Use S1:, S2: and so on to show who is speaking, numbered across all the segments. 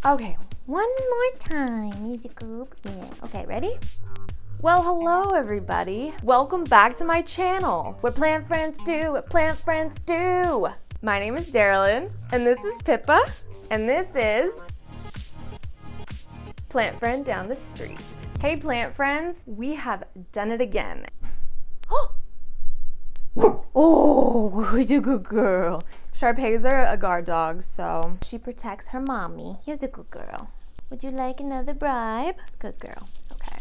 S1: Okay, one more time, music group. Yeah, okay, ready? Well, hello everybody. Welcome back to my channel. What plant friends do, what plant friends do. My name is Darylyn, and this is Pippa, and this is Plant Friend Down the Street. Hey plant friends, we have done it again. Oh, you're a good girl. Sharpay's are a guard dog, so she protects her mommy. Here's a good girl. Would you like another bribe? Good girl. Okay.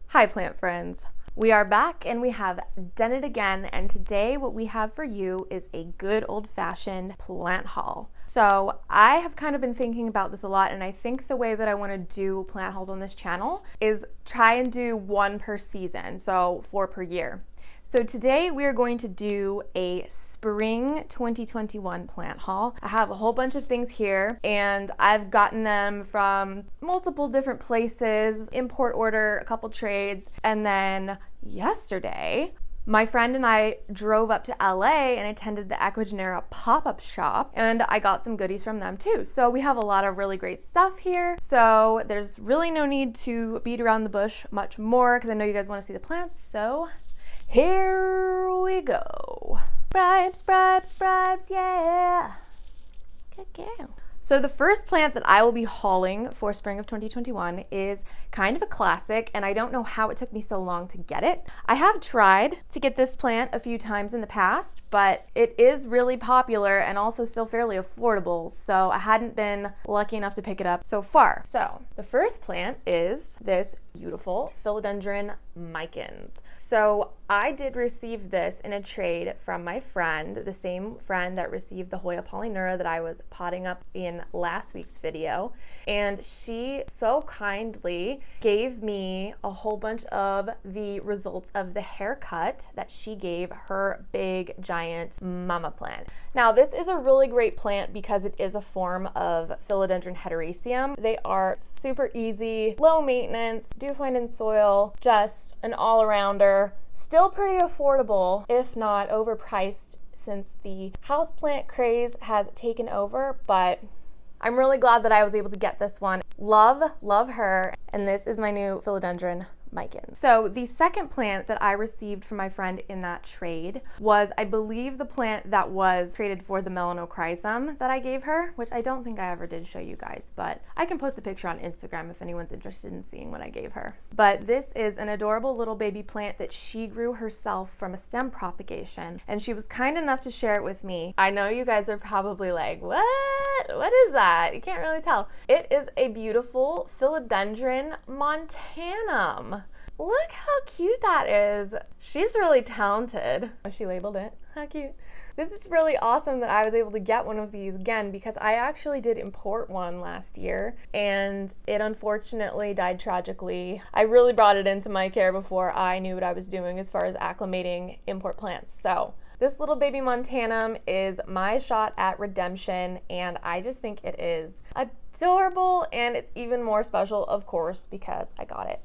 S1: Hi, plant friends. We are back and we have done it again. And today what we have for you is a good old-fashioned plant haul. So I have kind of been thinking about this a lot, and I think the way that I want to do plant hauls on this channel is try and do one per season, so 4 per year. So today we are going to do a spring 2021 plant haul. I have a whole bunch of things here and I've gotten them from multiple different places, import order, a couple trades, and then yesterday my friend and I drove up to LA and attended the Ecuagenera pop-up shop, and I got some goodies from them too. So we have a lot of really great stuff here. So there's really no need to beat around the bush much more because I know you guys want to see the plants. So here we go. Bribes, bribes, bribes, yeah. Good girl. So the first plant that I will be hauling for spring of 2021 is kind of a classic, and I don't know how it took me so long to get it. I have tried to get this plant a few times in the past, but it is really popular and also still fairly affordable, so I hadn't been lucky enough to pick it up so far. So the first plant is this beautiful Philodendron Micans. So I did receive this in a trade from my friend, the same friend that received the Hoya Polyneura that I was potting up in last week's video. And she so kindly gave me a whole bunch of the results of the haircut that she gave her big giant mama plant. Now this is a really great plant because it is a form of Philodendron heteroecium. They are super easy, low maintenance, do find in soil, just an all-arounder. Still pretty affordable, if not overpriced, since the houseplant craze has taken over, but I'm really glad that I was able to get this one. Love her, and this is my new Philodendron Micans. So the second plant that I received from my friend in that trade was, I believe, the plant that was created for the Melanochrysum that I gave her, which I don't think I ever did show you guys, but I can post a picture on Instagram if anyone's interested in seeing what I gave her. But this is an adorable little baby plant that she grew herself from a stem propagation, and she was kind enough to share it with me. I know you guys are probably like, what is that? You can't really tell. It is a beautiful Philodendron Montanum. Look how cute that is. She's really talented. She labeled it. How cute. This is really awesome that I was able to get one of these again, because I actually did import one last year and it unfortunately died tragically. I really brought it into my care before I knew what I was doing as far as acclimating import plants. So this little baby Montanum is my shot at redemption, and I just think it is adorable, and it's even more special, of course, because I got it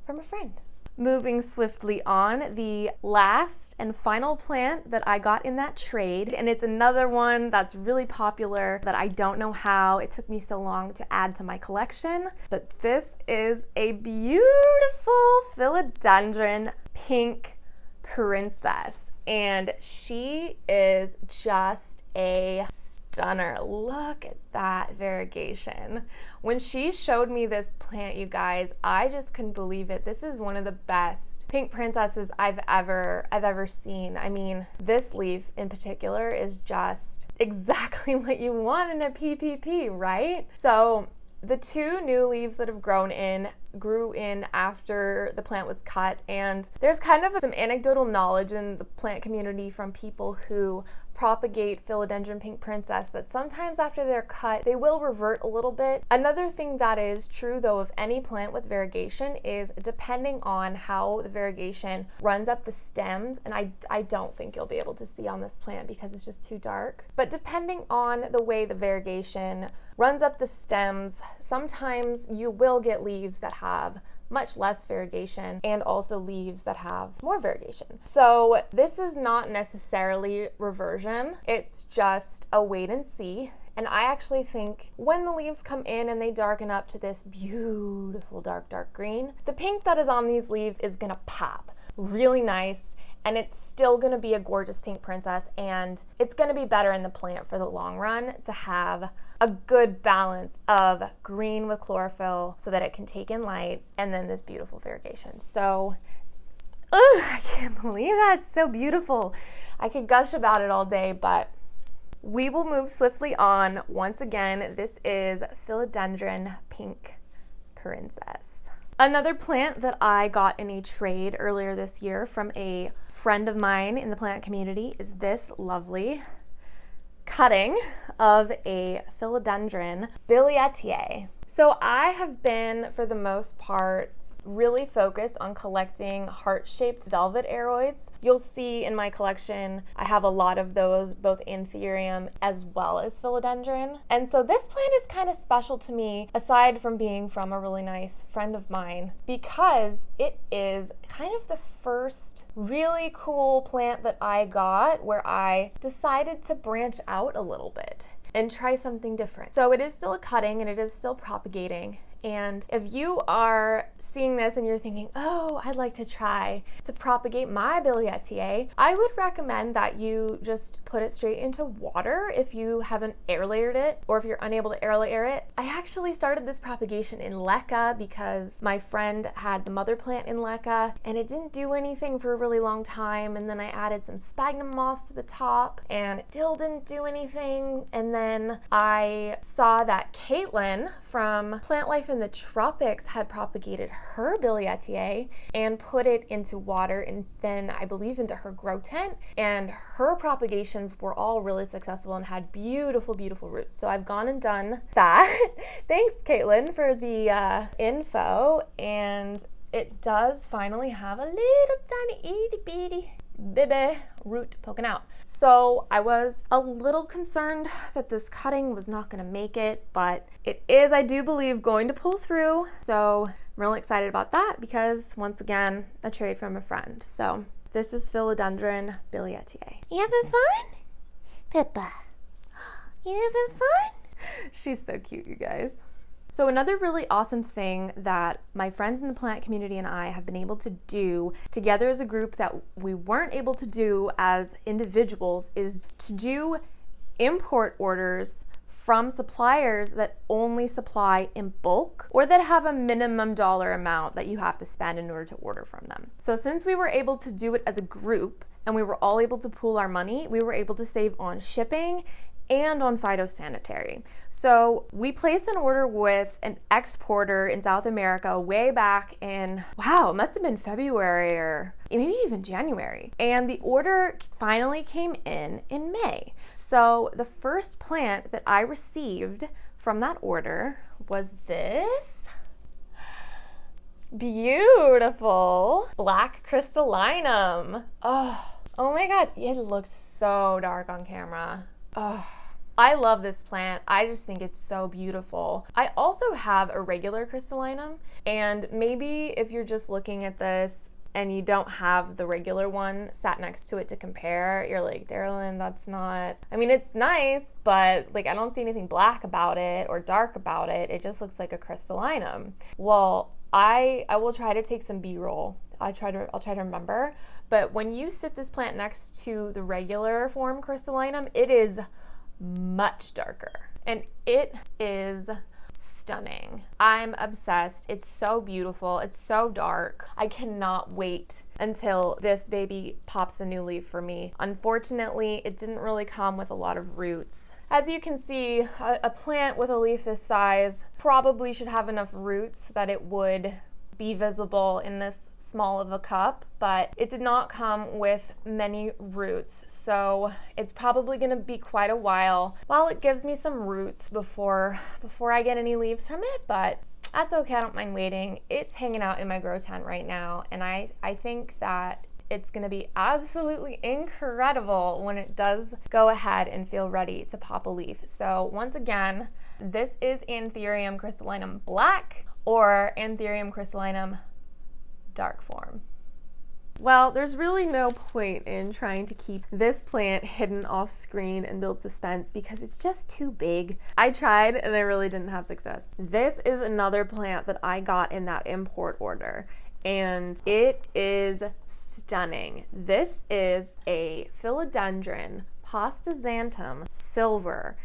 S1: from a friend. Moving swiftly on, the last and final plant that I got in that trade, and it's another one that's really popular that I don't know how it took me so long to add to my collection, but this is a beautiful Philodendron pink princess, and she is just a stunner. Look at that variegation. When she showed me this plant, you guys, I just couldn't believe it. This is one of the best pink princesses I've ever seen. I mean, this leaf in particular is just exactly what you want in a PPP, right? So the two new leaves that have grew in after the plant was cut, and there's kind of some anecdotal knowledge in the plant community from people who propagate Philodendron pink princess that sometimes after they're cut, they will revert a little bit. Another thing that is true though of any plant with variegation is depending on how the variegation runs up the stems, and I don't think you'll be able to see on this plant because it's just too dark, but depending on the way the variegation runs up the stems, sometimes you will get leaves that have much less variegation and also leaves that have more variegation. So this is not necessarily reversion, it's just a wait and see. And I actually think when the leaves come in and they darken up to this beautiful dark green, the pink that is on these leaves is gonna pop really nice, and it's still gonna be a gorgeous pink princess, and it's gonna be better in the plant for the long run to have a good balance of green with chlorophyll so that it can take in light, and then this beautiful variegation. So, I can't believe that. It's so beautiful. I could gush about it all day, but we will move swiftly on. Once again, this is Philodendron Pink Princess. Another plant that I got in a trade earlier this year from a friend of mine in the plant community is this lovely cutting of a Philodendron Billietiae. So I have been, for the most part, really focused on collecting heart-shaped velvet aroids. You'll see in my collection, I have a lot of those, both Anthurium as well as Philodendron. And so this plant is kind of special to me, aside from being from a really nice friend of mine, because it is kind of the first really cool plant that I got where I decided to branch out a little bit and try something different. So it is still a cutting and it is still propagating. And if you are seeing this and you're thinking, oh, I'd like to try to propagate my Billietiae, I would recommend that you just put it straight into water if you haven't air layered it, or if you're unable to air layer it. I actually started this propagation in leca because my friend had the mother plant in leca and it didn't do anything for a really long time. And then I added some sphagnum moss to the top and it still didn't do anything. And then I saw that Caitlin from Plant Life in the Tropics had propagated her Billietiae and put it into water and then I believe into her grow tent, and her propagations were all really successful and had beautiful roots. So I've gone and done that. Thanks, Caitlin, for the info, and it does finally have a little tiny itty bitty baby root poking out. So I was a little concerned that this cutting was not going to make it, but it is, I do believe, going to pull through. So I'm really excited about that because, once again, a trade from a friend. So this is Philodendron Billietiae. You having fun? Pippa, you having fun? She's so cute, you guys. So another really awesome thing that my friends in the plant community and I have been able to do together as a group that we weren't able to do as individuals is to do import orders from suppliers that only supply in bulk or that have a minimum dollar amount that you have to spend in order to order from them. So since we were able to do it as a group and we were all able to pool our money, we were able to save on shipping and on phytosanitary. So we placed an order with an exporter in South America way back in, wow, it must have been February or maybe even January. And the order finally came in May. So the first plant that I received from that order was this beautiful black crystallinum. Oh my God, it looks so dark on camera. Oh, I love this plant. I just think it's so beautiful. I also have a regular crystallinum, and maybe if you're just looking at this and you don't have the regular one sat next to it to compare, you're like, Darylyn, that's not, I mean, it's nice, but like, I don't see anything black about it or dark about it. It just looks like a crystallinum. Well, I will try to take some B-roll. I'll try to remember. But when you sit this plant next to the regular form crystallinum, it is much darker and it is stunning. I'm obsessed. It's so beautiful. It's so dark. I cannot wait until this baby pops a new leaf for me. Unfortunately, it didn't really come with a lot of roots. As you can see, a plant with a leaf this size probably should have enough roots that it would be visible in this small of a cup, but it did not come with many roots. So it's probably gonna be quite a while it gives me some roots before I get any leaves from it, but that's okay, I don't mind waiting. It's hanging out in my grow tent right now, and I think that it's gonna be absolutely incredible when it does go ahead and feel ready to pop a leaf. So once again, this is Anthurium crystallinum black or Anthurium crystallinum dark form. Well, there's really no point in trying to keep this plant hidden off screen and build suspense because it's just too big. I tried and I really didn't have success. This is another plant that I got in that import order, and it is stunning. This is a Philodendron Pastazanum silver.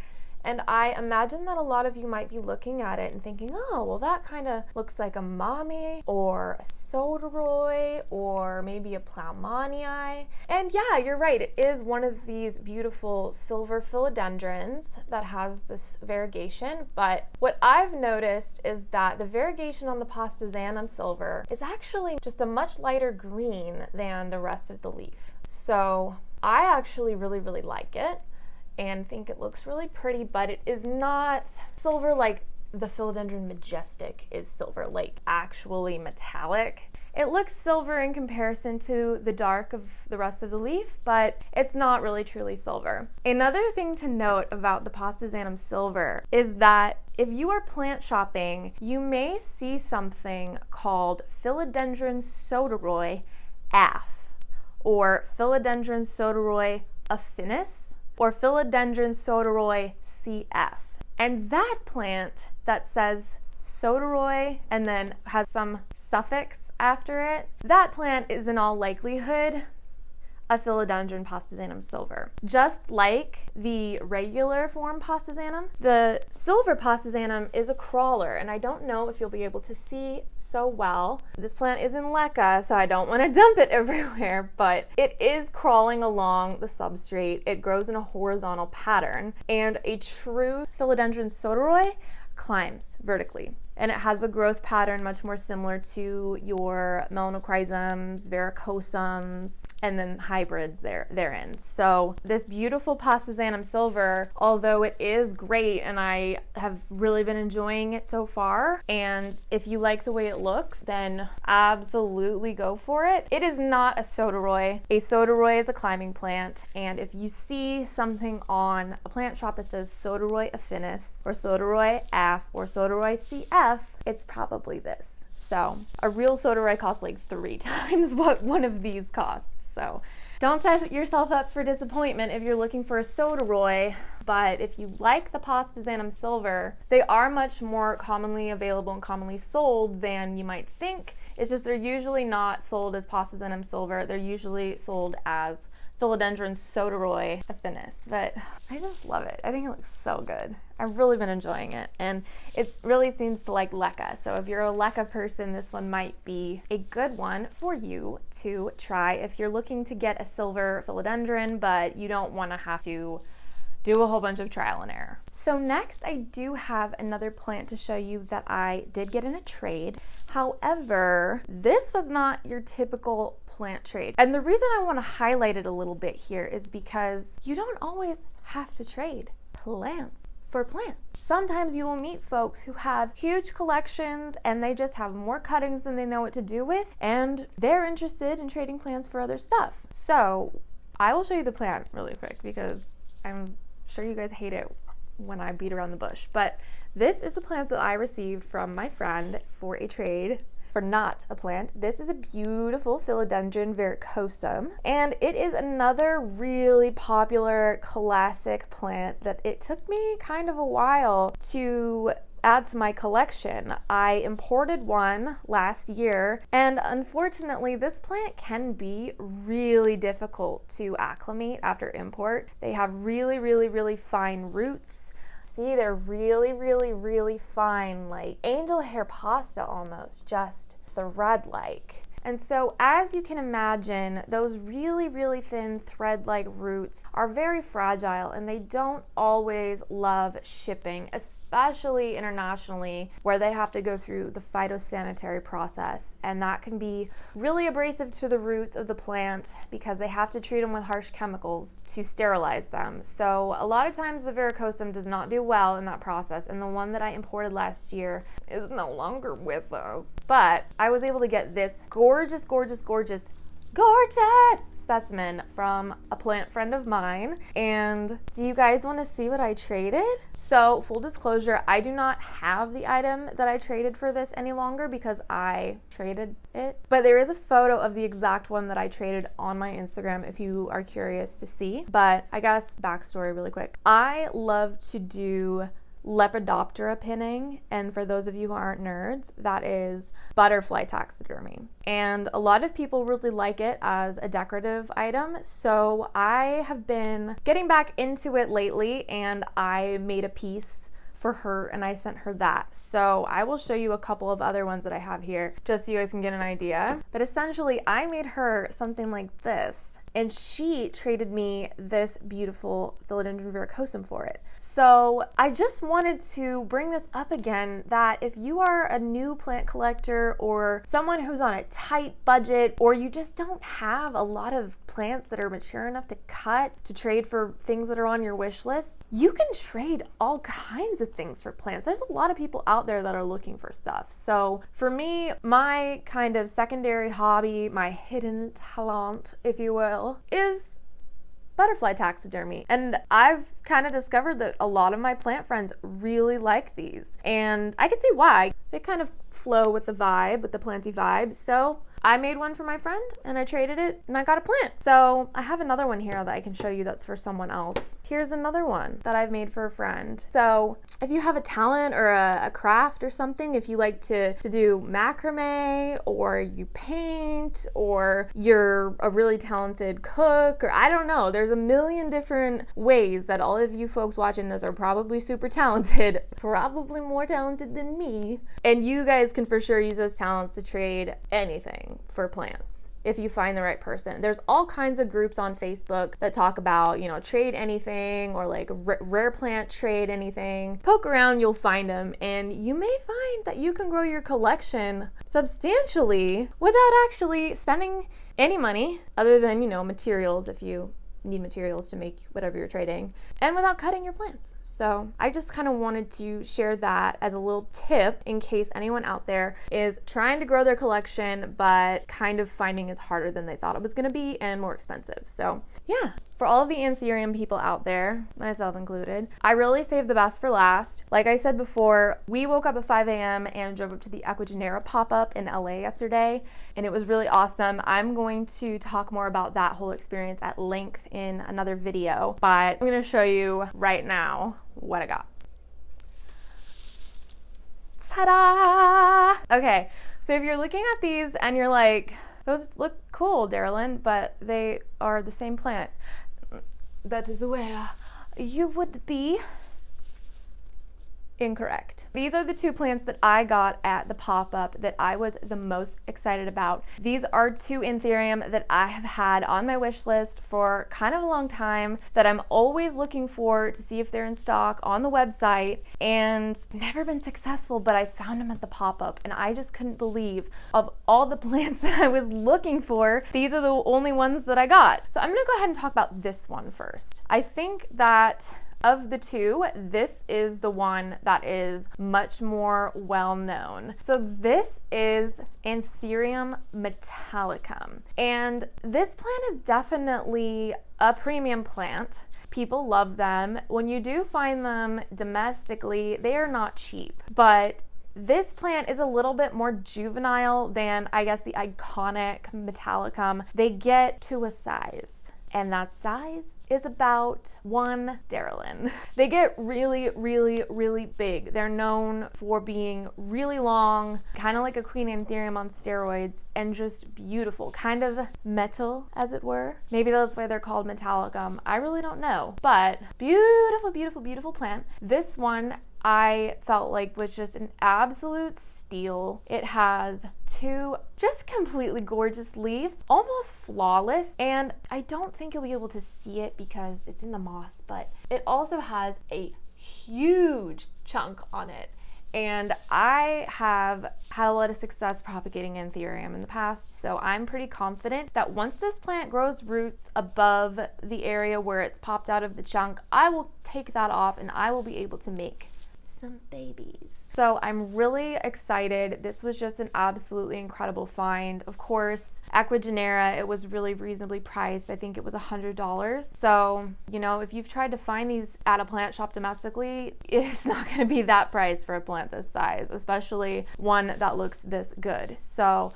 S1: And I imagine that a lot of you might be looking at it and thinking, oh, well, that kind of looks like a mami or a Cirinoi or maybe a Plowmanii. And yeah, you're right. It is one of these beautiful silver philodendrons that has this variegation. But what I've noticed is that the variegation on the Pastazanum silver is actually just a much lighter green than the rest of the leaf. So I actually really, really like it and think it looks really pretty, but it is not silver like the Philodendron Majestic is silver, like actually metallic. It looks silver in comparison to the dark of the rest of the leaf, but it's not really truly silver. Another thing to note about the Pastazanum silver is that if you are plant shopping, you may see something called Philodendron Soteroi AF, or Philodendron Soteroi affinis, or Philodendron Soteroi CF. And that plant that says Soteroi and then has some suffix after it, that plant is in all likelihood a Philodendron Pastazanum silver. Just like the regular form Pastazanum, the silver Pastazanum is a crawler, and I don't know if you'll be able to see so well. This plant is in leca, so I don't want to dump it everywhere, but it is crawling along the substrate. It grows in a horizontal pattern, and a true Philodendron Soteroi climbs vertically. And it has a growth pattern much more similar to your Melanochrysums, Verrucosums, and then hybrids therein. So this beautiful Pastazanum silver, although it is great and I have really been enjoying it so far, and if you like the way it looks, then absolutely go for it. It is not a Soteroi. A Soteroi is a climbing plant, and if you see something on a plant shop that says Soteroi affinis, or Soteroi AF, or Soteroi CF, it's probably this. So a real Soteroi costs like 3 times what one of these costs. So don't set yourself up for disappointment if you're looking for a Soteroi, but if you like the Pastazanum silver, they are much more commonly available and commonly sold than you might think. It's just they're usually not sold as Pastazanum silver. They're usually sold as Philodendron Soteroi affinis, but I just love it. I think it looks so good. I've really been enjoying it, and it really seems to like leca. So if you're a leca person, this one might be a good one for you to try if you're looking to get a silver philodendron, but you don't want to have to do a whole bunch of trial and error. So next, I do have another plant to show you that I did get in a trade. However, this was not your typical plant trade. And the reason I want to highlight it a little bit here is because you don't always have to trade plants for plants. Sometimes you will meet folks who have huge collections and they just have more cuttings than they know what to do with, and they're interested in trading plants for other stuff. So I will show you the plant really quick because I'm sure you guys hate it when I beat around the bush. But this is a plant that I received from my friend for a trade for not a plant. This is a beautiful Philodendron Verrucosum, and it is another really popular classic plant that it took me kind of a while to add to my collection. I imported one last year, and unfortunately this plant can be really difficult to acclimate after import. They have really fine roots. See, they're really fine, like angel hair pasta almost, just thread-like. And so as you can imagine, those really thin thread-like roots are very fragile, and they don't always love shipping, especially internationally, where they have to go through the phytosanitary process. And that can be really abrasive to the roots of the plant because they have to treat them with harsh chemicals to sterilize them. So a lot of times the Verrucosum does not do well in that process, and the one that I imported last year is no longer with us. But I was able to get this gorgeous gorgeous specimen from a plant friend of mine. And do you guys want to see what I traded? So full disclosure, I do not have the item that I traded for this any longer because I traded it. But there is a photo of the exact one that I traded on my Instagram if you are curious to see. But I guess backstory really quick. I love to do Lepidoptera pinning, and for those of you who aren't nerds, that is butterfly taxidermy. And a lot of people really like it as a decorative item, so I have been getting back into it lately, and I made a piece for her and I sent her that. So I will show you a couple of other ones that I have here just so you guys can get an idea. But essentially I made her something like this, and she traded me this beautiful Philodendron Verrucosum for it. So I just wanted to bring this up again, that if you are a new plant collector or someone who's on a tight budget, or you just don't have a lot of plants that are mature enough to cut to trade for things that are on your wish list, you can trade all kinds of things for plants. There's a lot of people out there that are looking for stuff. So for me, my kind of secondary hobby, my hidden talent, if you will, is butterfly taxidermy. And I've kind of discovered that a lot of my plant friends really like these, and I can see why. They kind of flow with the vibe, with the planty vibe. So I made one for my friend and I traded it and I got a plant. So I have another one here that I can show you that's for someone else. Here's another one that I've made for a friend. So if you have a talent or a craft or something, if you like to do macrame, or you paint, or you're a really talented cook, or I don't know, there's a million different ways that all of you folks watching this are probably super talented, probably more talented than me. And you guys can for sure use those talents to trade anything for plants if you find the right person. There's all kinds of groups on Facebook that talk about, you know, trade anything, or like rare plant trade anything. Poke around, you'll find them, and you may find that you can grow your collection substantially without actually spending any money other than, you know, materials, if you need materials to make whatever you're trading, and without cutting your plants. So I just kind of wanted to share that as a little tip in case anyone out there is trying to grow their collection but kind of finding it's harder than they thought it was going to be and more expensive. So yeah, for all of the Anthurium people out there, myself included, I really saved the best for last. Like I said before, we woke up at 5 a.m. and drove up to the Ecuagenera pop-up in LA yesterday, and it was really awesome. I'm going to talk more about that whole experience at length in another video, but I'm going to show you right now what I got. Ta-da! Okay, so if you're looking at these and you're like, those look cool, Darylyn, but they are the same plant, that is where you would be incorrect. These are the two plants that I got at the pop-up that I was the most excited about. These are two Anthurium that I have had on my wish list for kind of a long time, that I'm always looking for to see if they're in stock on the website, and never been successful, but I found them at the pop-up and I just couldn't believe, of all the plants that I was looking for, these are the only ones that I got. So I'm gonna go ahead and talk about this one first. I think that of the two, this is the one that is much more well known. So this is Anthurium Metallicum. And this plant is definitely a premium plant. People love them. When you do find them domestically, they are not cheap. But this plant is a little bit more juvenile than, I guess, the iconic Metallicum. They get to a size, and that size is about 1 Darylyn. They get really, really, really big. They're known for being really long, kind of like a Queen Anthurium on steroids, and just beautiful, kind of metal, as it were. Maybe that's why they're called Metallicum. I really don't know, but beautiful, beautiful, beautiful plant. This one I felt like was just an absolute steal. It has two just completely gorgeous leaves, almost flawless, and I don't think you'll be able to see it because it's in the moss, but it also has a huge chunk on it. And I have had a lot of success propagating Anthurium in the past, so I'm pretty confident that once this plant grows roots above the area where it's popped out of the chunk, I will take that off and I will be able to make some babies. So I'm really excited. This was just an absolutely incredible find. Of course, Ecuagenera, it was really reasonably priced. I think it was $100. So, you know, if you've tried to find these at a plant shop domestically, it's not going to be that price for a plant this size, especially one that looks this good. So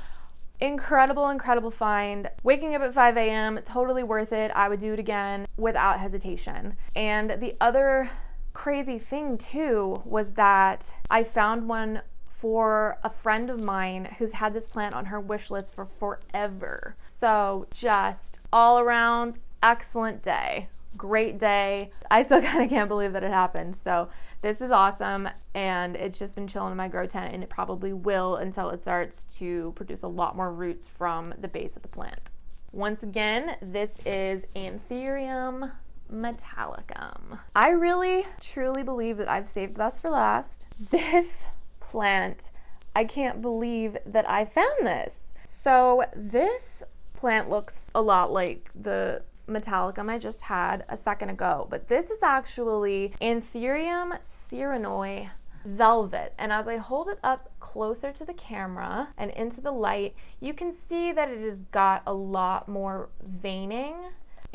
S1: incredible find. Waking up at 5 a.m., totally worth it. I would do it again without hesitation. And the other crazy thing too was that I found one for a friend of mine who's had this plant on her wish list for forever. So just all around excellent day. Great day. I still kind of can't believe that it happened. So this is awesome, and it's just been chilling in my grow tent, and it probably will until it starts to produce a lot more roots from the base of the plant. Once again, this is Anthurium Metallicum. I really truly believe that I've saved the best for last. This plant, I can't believe that I found this. So this plant looks a lot like the Metallicum I just had a second ago, but this is actually Anthurium Cirinoi velvet, and as I hold it up closer to the camera and into the light, you can see that it has got a lot more veining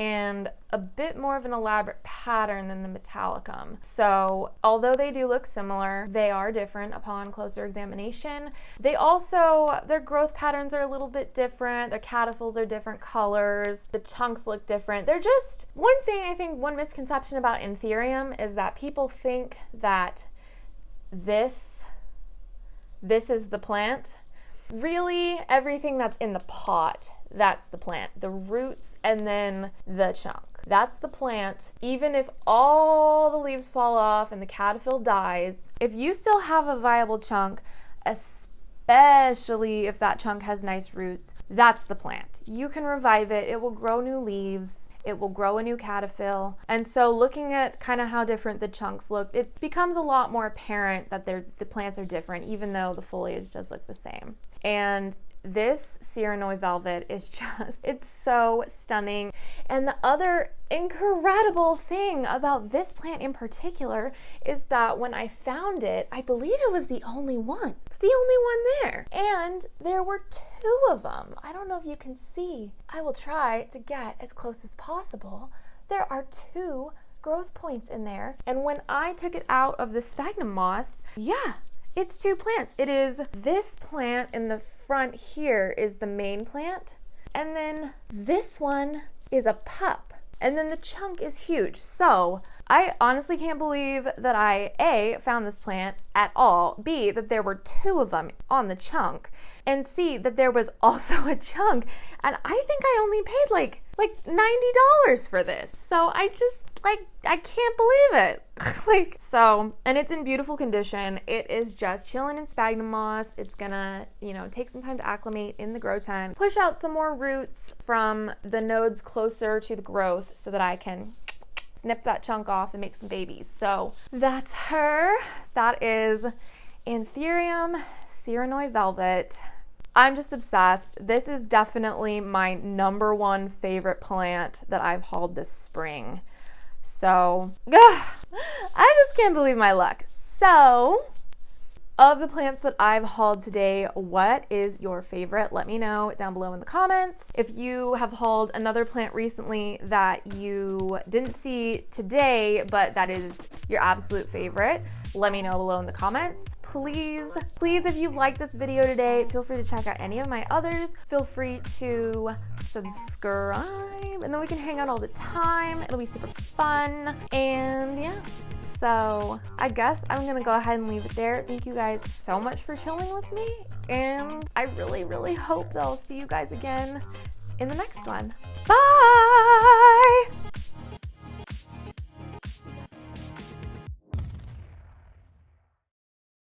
S1: and a bit more of an elaborate pattern than the Metallicum. So although they do look similar, they are different upon closer examination. They also, their growth patterns are a little bit different. Their cataphyls are different colors. The chunks look different. They're just, one thing I think, one misconception about Anthurium is that people think that this is the plant. Really, everything that's in the pot, that's the plant. The roots and then the chunk. That's the plant. Even if all the leaves fall off and the cataphyl dies, if you still have a viable chunk, especially if that chunk has nice roots, that's the plant. You can revive it. It will grow new leaves. It will grow a new cataphyl. And so looking at kind of how different the chunks look, it becomes a lot more apparent that the plants are different, even though the foliage does look the same. And this Cirinoi velvet is just, it's so stunning. And the other incredible thing about this plant in particular is that when I found it, I believe it was the only one. It's the only one there. And there were two of them. I don't know if you can see. I will try to get as close as possible. There are two growth points in there. And when I took it out of the sphagnum moss, yeah, it's two plants. It is this plant in the front here is the main plant, and then this one is a pup, and then the chunk is huge. So I honestly can't believe that I A, found this plant at all, B, that there were two of them on the chunk, and C, that there was also a chunk. And I think I only paid like $90 for this. So I just, I can't believe it. So, and it's in beautiful condition. It is just chilling in sphagnum moss. It's gonna, take some time to acclimate in the grow tent, push out some more roots from the nodes closer to the growth so that I can snip that chunk off and make some babies. So that's her. That is Anthurium Cirinoi velvet. I'm just obsessed. This is definitely my number one favorite plant that I've hauled this spring. So, I just can't believe my luck. So, of the plants that I've hauled today, what is your favorite? Let me know down below in the comments. If you have hauled another plant recently that you didn't see today, but that is your absolute favorite, let me know below in the comments. Please, if you liked this video today, feel free to check out any of my others. Feel free to subscribe, and then we can hang out all the time. It'll be super fun. And yeah, so I guess I'm gonna go ahead and leave it there. Thank you guys so much for chilling with me, and I really hope that I'll see you guys again in the next one. Bye!